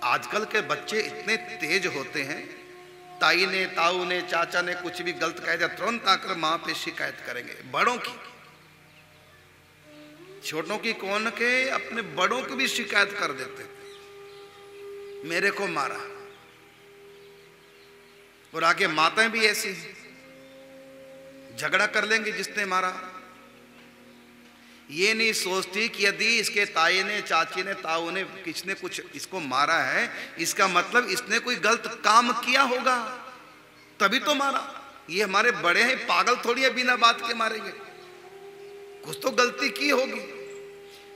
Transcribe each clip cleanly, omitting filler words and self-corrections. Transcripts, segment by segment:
आजकल के बच्चे इतने तेज होते हैं, ताई ने, ताऊ ने, चाचा ने कुछ भी गलत कह दिया तुरंत आकर मां पे शिकायत करेंगे। बड़ों की, छोटों की कौन के, अपने बड़ों की भी शिकायत कर देते, मेरे को मारा। और आगे माताएं भी ऐसी झगड़ा कर लेंगे जिसने मारा। ये नहीं सोचती कि यदि इसके ताई ने, चाची ने, ताऊ ने, किसने कुछ इसको मारा है, इसका मतलब इसने कोई गलत काम किया होगा तभी तो मारा। ये हमारे बड़े हैं, पागल थोड़ी है बिना बात के मारेंगे, कुछ तो गलती की होगी।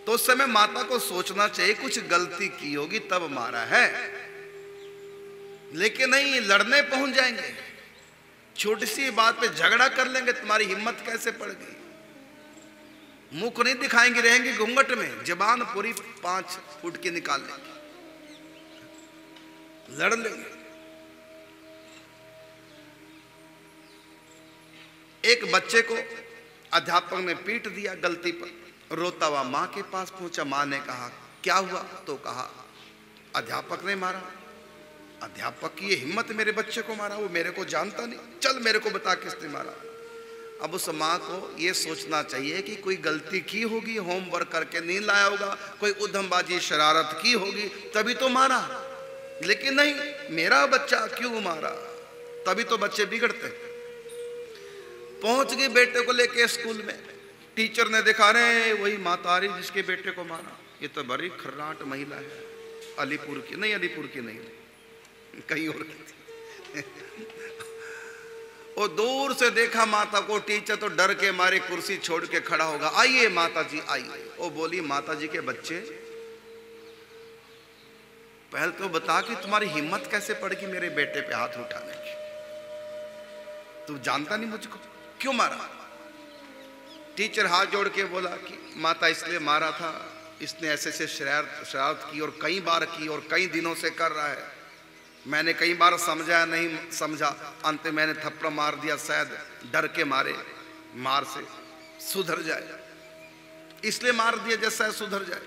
तो उस समय माता को सोचना चाहिए कुछ गलती की होगी तब मारा है, लेकिन नहीं, लड़ने पहुंच जाएंगे, छोटी सी बात पे झगड़ा कर लेंगे। तुम्हारी हिम्मत कैसे पड़ गई? मुख नहीं दिखाएंगे, रहेंगे घूंघट में, जबान पूरी 5 फुट की निकाल लेंगे, लड़ लेंगे। एक बच्चे को अध्यापक ने पीट दिया गलती पर, रोता हुआ मां के पास पहुंचा। मां ने कहा क्या हुआ? तो कहा अध्यापक ने मारा। अध्यापक की ये हिम्मत, मेरे बच्चे को मारा, वो मेरे को जानता नहीं, चल मेरे को बता किसने मारा। अब उस माँ को ये सोचना चाहिए कि कोई गलती की होगी, होमवर्क करके नहीं लाया होगा, कोई उधमबाजी शरारत की होगी तभी तो मारा, लेकिन नहीं, मेरा बच्चा क्यों मारा? तभी तो बच्चे बिगड़ते। पहुंच गए बेटे को लेके स्कूल में, टीचर ने देखा, रहे वही माता आ रही जिसके बेटे को मारा। ये तो बड़ी खर्राट महिला है, अलीपुर की नहीं, अलीपुर की नहीं, कहीं और की थी। और दूर से देखा माता को, टीचर तो डर के मारे कुर्सी छोड़ के खड़ा होगा, आइए माता जी आइए। वो बोली माता जी के बच्चे, पहले तो बता कि तुम्हारी हिम्मत कैसे पड़ेगी मेरे बेटे पे हाथ उठाने की? तू जानता नहीं मुझको, क्यों मारा? टीचर हाथ जोड़ के बोला कि माता इसलिए मारा था, इसने ऐसे से शरारत की और कई बार की और कई दिनों से कर रहा है। मैंने कई बार समझाया, नहीं समझा, अंत में मैंने थप्पड़ मार दिया, शायद डर के मारे, मार से सुधर जाए, इसलिए मार दिया जैसा सुधर जाए।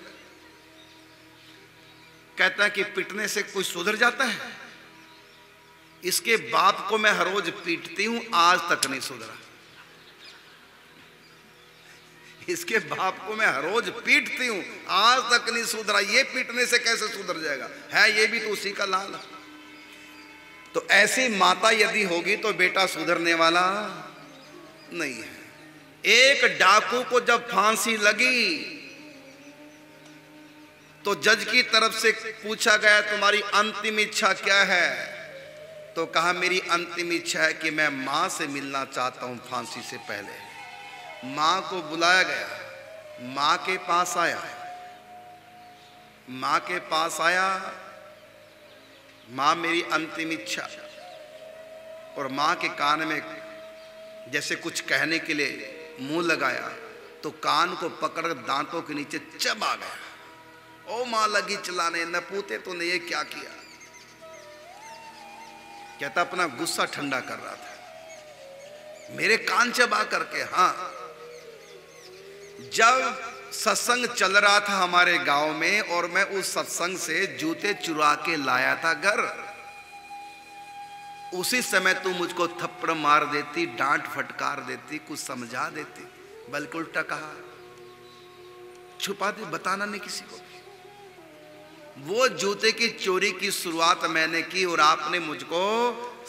कहता है कि पिटने से कोई सुधर जाता है? इसके बाप को मैं हर रोज पीटती हूं, आज तक नहीं सुधरा। इसके बाप को मैं हर रोज पीटती हूं, आज तक नहीं सुधरा, ये पीटने से कैसे सुधर जाएगा? है ये भी तो उसी का लाल है। तो ऐसी माता यदि होगी तो बेटा सुधरने वाला नहीं है। एक डाकू को जब फांसी लगी तो जज की तरफ से पूछा गया तुम्हारी अंतिम इच्छा क्या है? तो कहा मेरी अंतिम इच्छा है कि मैं मां से मिलना चाहता हूं फांसी से पहले। मां को बुलाया गया, मां के पास आया, मां के पास आया, मां मेरी अंतिम इच्छा, और मां के कान में जैसे कुछ कहने के लिए मुंह लगाया तो कान को पकड़ दांतों के नीचे चबा गया। ओ मां लगी चिल्लाने, न पूते तो ने ये क्या किया? कहता अपना गुस्सा ठंडा कर रहा था, मेरे कान चबा करके। हाँ, जब सत्संग चल रहा था हमारे गांव में और मैं उस सत्संग से जूते चुरा के लाया था घर, उसी समय तू मुझको थप्पड़ मार देती, डांट फटकार देती, कुछ समझा देती, बल्कि उल्टा कहा, छुपा दे, बताना नहीं किसी को। वो जूते की चोरी की शुरुआत मैंने की और आपने मुझको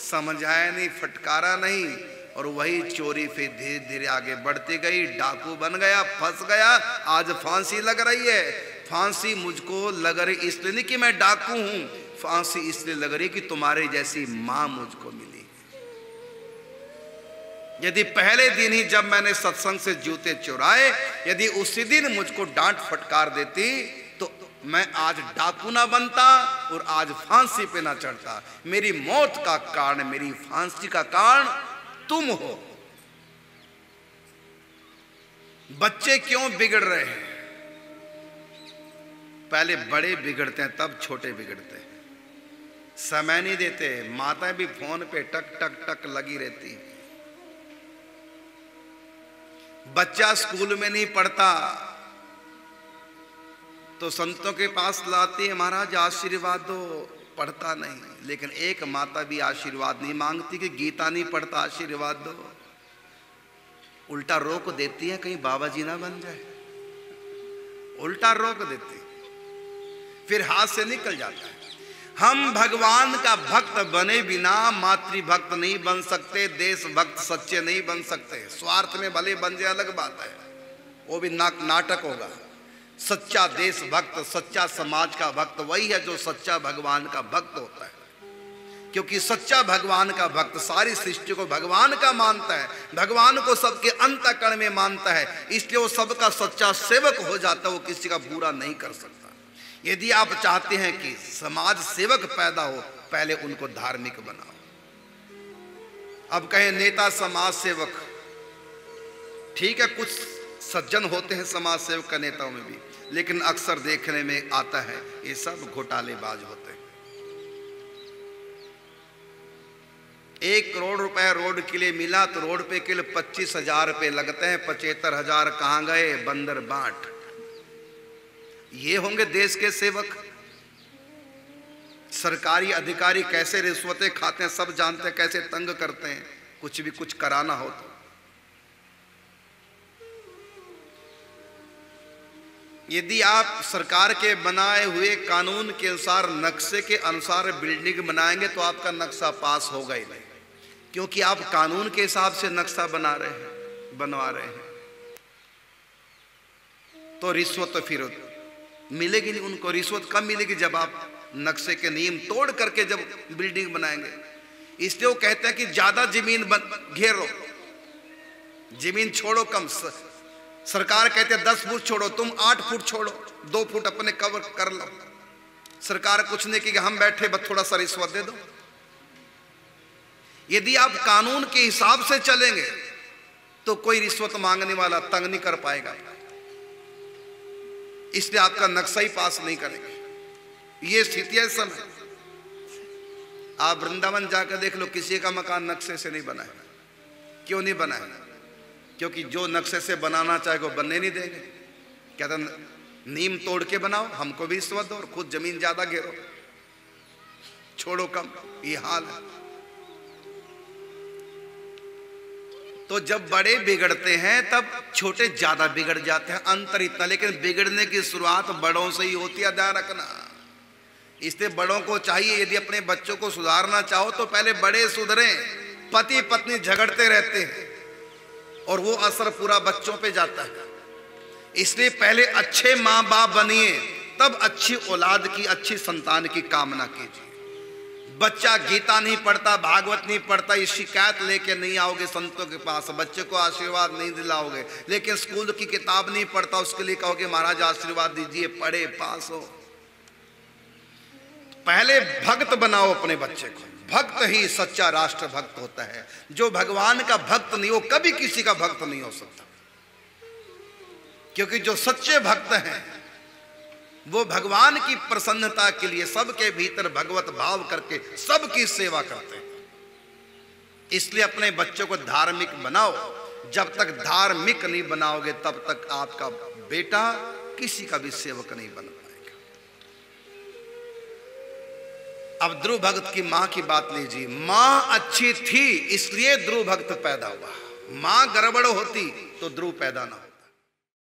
समझाया नहीं, फटकारा नहीं, और वही चोरी फिर धीरे धीरे आगे बढ़ती गई, डाकू बन गया, फंस गया, आज फांसी लग रही है। फांसी मुझको लग रही इसलिए नहीं कि मैं डाकू हूं, फांसी इसलिए लग रही कि तुम्हारे जैसी मां मुझको मिली। यदि पहले दिन ही जब मैंने सत्संग से जूते चुराए, यदि उसी दिन मुझको डांट फटकार देती तो मैं आज डाकू ना बनता और आज फांसी पे ना चढ़ता। मेरी मौत का कारण, मेरी फांसी का कारण तुम हो। बच्चे क्यों बिगड़ रहे हैं? पहले बड़े बिगड़ते हैं तब छोटे बिगड़ते हैं, समय नहीं देते। माताएं भी फोन पे टक टक टक लगी रहती। बच्चा स्कूल में नहीं पढ़ता, तो संतों के पास लाते हैं, महाराज आशीर्वाद दो, पढ़ता नहीं। लेकिन एक माता भी आशीर्वाद नहीं मांगती कि गीता नहीं पढ़ता, आशीर्वाद दो। उल्टा रोक देती है कहीं बाबा जी ना बन जाए, उल्टा रोक देती, फिर हाथ से निकल जाता है। हम भगवान का भक्त बने बिना मातृभक्त नहीं बन सकते, देश भक्त सच्चे नहीं बन सकते। स्वार्थ में भले बन जाए अलग बात है, वो भी नाटक होगा। सच्चा देश भक्त, सच्चा समाज का भक्त वही है जो सच्चा भगवान का भक्त होता है। क्योंकि सच्चा भगवान का भक्त सारी सृष्टि को भगवान का मानता है, भगवान को सबके अंतःकरण में मानता है, इसलिए वो सबका सच्चा सेवक हो जाता है, वो किसी का बुरा नहीं कर सकता। यदि आप चाहते हैं कि समाज सेवक पैदा हो, पहले उनको धार्मिक बनाओ। अब कहें नेता समाज सेवक, ठीक है, कुछ सज्जन होते हैं समाज सेवक का नेताओं में भी, लेकिन अक्सर देखने में आता है ये सब घोटालेबाज होते हैं। 1 करोड़ रुपए रोड के लिए मिला तो रोड पे के लिए 25,000 रुपए लगते हैं, 75,000 कहां गए? बंदर बांट। ये होंगे देश के सेवक? सरकारी अधिकारी कैसे रिश्वतें खाते हैं सब जानते हैं, कैसे तंग करते हैं कुछ भी कुछ कराना हो तो। यदि आप सरकार के बनाए हुए कानून के अनुसार, नक्शे के अनुसार बिल्डिंग बनाएंगे तो आपका नक्शा पास होगा ही नहीं, क्योंकि आप कानून के हिसाब से नक्शा बनवा रहे हैं। तो रिश्वत तो फिर मिलेगी नहीं उनको। रिश्वत कब मिलेगी? जब आप नक्शे के नियम तोड़ करके जब बिल्डिंग बनाएंगे। इसलिए वो कहते हैं कि ज्यादा जमीन घेरो, जमीन छोड़ो कम। सरकार कहते हैं 10 फुट छोड़ो, तुम 8 फुट छोड़ो, 2 फुट अपने कवर कर लो। सरकार कुछ नहीं कि हम बैठे बस थोड़ा सा रिश्वत दे दो। यदि आप कानून के हिसाब से चलेंगे तो कोई रिश्वत मांगने वाला तंग नहीं कर पाएगा, इसलिए आपका नक्शा ही पास नहीं करेंगे। ये स्थिति है समय। आप वृंदावन जाकर देख लो, किसी का मकान नक्शे से नहीं बना है। क्यों नहीं बना है? क्योंकि जो नक्शे से बनाना चाहे वो बनने नहीं देंगे। कहता नीम तोड़ के बनाओ, हमको भी रिश्वत दो और खुद जमीन ज्यादा घेरो, छोड़ो कम। ये हाल है। तो जब बड़े बिगड़ते हैं तब छोटे ज्यादा बिगड़ जाते हैं, अंतर इतना। लेकिन बिगड़ने की शुरुआत बड़ों से ही होती है, ध्यान रखना। इसलिए बड़ों को चाहिए, यदि अपने बच्चों को सुधारना चाहो तो पहले बड़े सुधरें। पति पत्नी झगड़ते रहते हैं और वो असर पूरा बच्चों पे जाता है। इसलिए पहले अच्छे माँ बाप बनिए, तब अच्छी औलाद की, अच्छी संतान की कामना कीजिए। बच्चा गीता नहीं पढ़ता, भागवत नहीं पढ़ता, ये शिकायत लेके नहीं आओगे संतों के पास, बच्चे को आशीर्वाद नहीं दिलाओगे। लेकिन स्कूल की किताब नहीं पढ़ता, उसके लिए कहोगे महाराज आशीर्वाद दीजिए, पढ़े पास हो। पहले भक्त बनाओ अपने बच्चे को। भक्त ही सच्चा राष्ट्र भक्त होता है। जो भगवान का भक्त नहीं, वो कभी किसी का भक्त नहीं हो सकता। क्योंकि जो सच्चे भक्त हैं वो भगवान की प्रसन्नता के लिए सबके भीतर भगवत भाव करके सबकी सेवा करते हैं। इसलिए अपने बच्चों को धार्मिक बनाओ। जब तक धार्मिक नहीं बनाओगे तब तक आपका बेटा किसी का भी सेवक नहीं बन पाएगा। अब ध्रुव भक्त की मां की बात लीजिए। मां अच्छी थी इसलिए ध्रुव भक्त पैदा हुआ। मां गड़बड़ होती तो ध्रुव पैदा ना हो।